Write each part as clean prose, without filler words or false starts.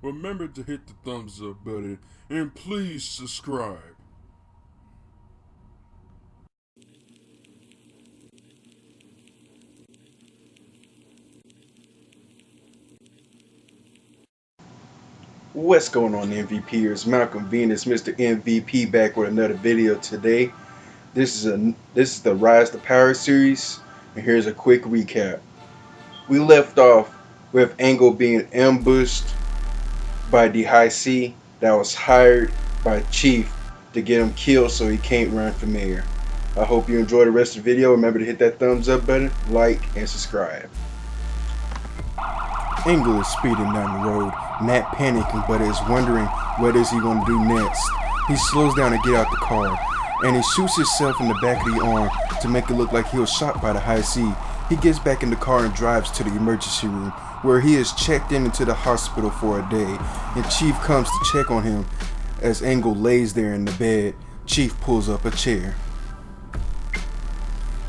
Remember to hit the thumbs up button and please subscribe. What's going on, MVPers? Malcolm Venus, Mr. MVP, back with another video today. This is the Rise to Power series, and here's a quick recap. We left off with Angle being ambushed by the High C that was hired by Chief to get him killed so he can't run for mayor. I hope you enjoy the rest of the video. Remember to hit that thumbs up button, like, and subscribe. Angle is speeding down the road, not panicking, but is wondering what is he going to do next. He slows down to get out the car, and he shoots himself in the back of the arm to make it look like he was shot by the High C. He gets back in the car and drives to the emergency room, where he is checked into the hospital for a day, and Chief comes to check on him. As Angle lays there in the bed, Chief pulls up a chair.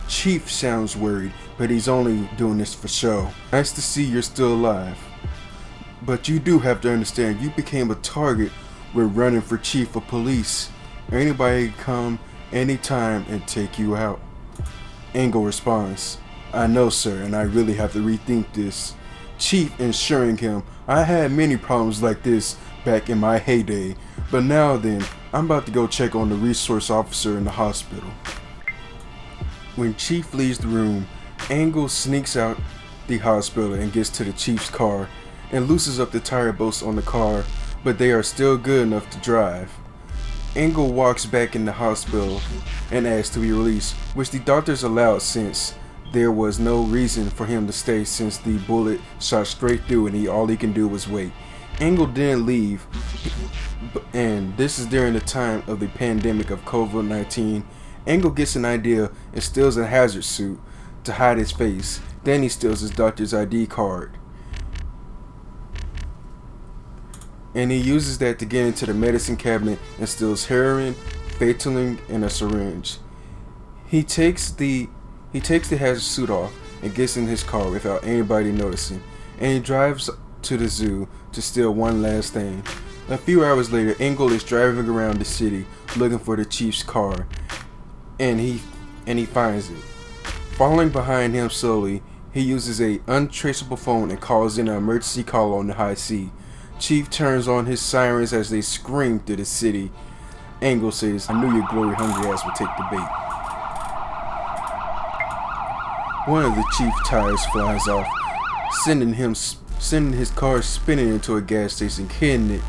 Chief sounds worried, but he's only doing this for show. Nice to see you're still alive. But you do have to understand, you became a target when running for chief of police. Anybody can come anytime and take you out. Angle responds, I know, sir, and I really have to rethink this. Chief assuring him, I had many problems like this back in my heyday, but now then, I'm about to go check on the resource officer in the hospital. When Chief leaves the room, Angle sneaks out the hospital and gets to the Chief's car and loosens up the tire bolts on the car, but they are still good enough to drive. Angle walks back in the hospital and asks to be released, which the doctors allowed since there was no reason for him to stay since the bullet shot straight through and all he can do was wait. Angle didn't leave, and this is during the time of the pandemic of COVID-19. Angle gets an idea and steals a hazard suit to hide his face. Then he steals his doctor's ID card. And he uses that to get into the medicine cabinet and steals heroin, Fatling, and a syringe. He takes the hazard suit off and gets in his car without anybody noticing. And he drives to the zoo to steal one last thing. A few hours later, Angle is driving around the city looking for the chief's car. And he finds it. Following behind him slowly, he uses a untraceable phone and calls in an emergency call on the High C. Chief turns on his sirens as they scream through the city. Angle says, I knew your glory hungry ass would take the bait. One of the Chief's tires flies off, sending his car spinning into a gas station, hitting it.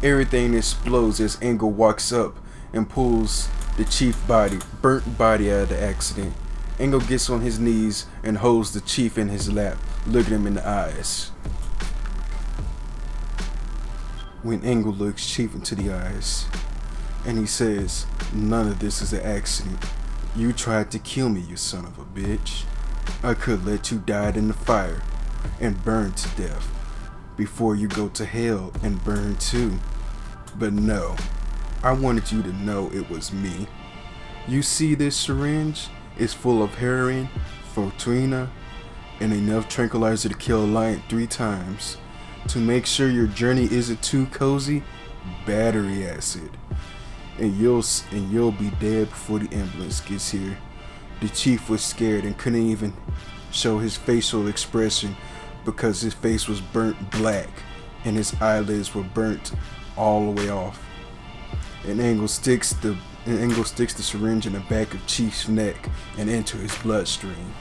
Everything explodes as Angle walks up and pulls the Chief's burnt body out of the accident. Angle gets on his knees and holds the Chief in his lap, looking him in the eyes. When Angle looks Chief into the eyes, and he says, none of this is an accident. You tried to kill me, you son of a bitch. I could let you die in the fire and burn to death before you go to hell and burn too. But no. I wanted you to know it was me. You see this syringe? It's full of heroin, Fortuna, and enough tranquilizer to kill a lion 3 times. To make sure your journey isn't too cozy, battery acid. And you'll be dead before the ambulance gets here. The Chief was scared and couldn't even show his facial expression because his face was burnt black and his eyelids were burnt all the way off. And Angle sticks the syringe in the back of Chief's neck and into his bloodstream.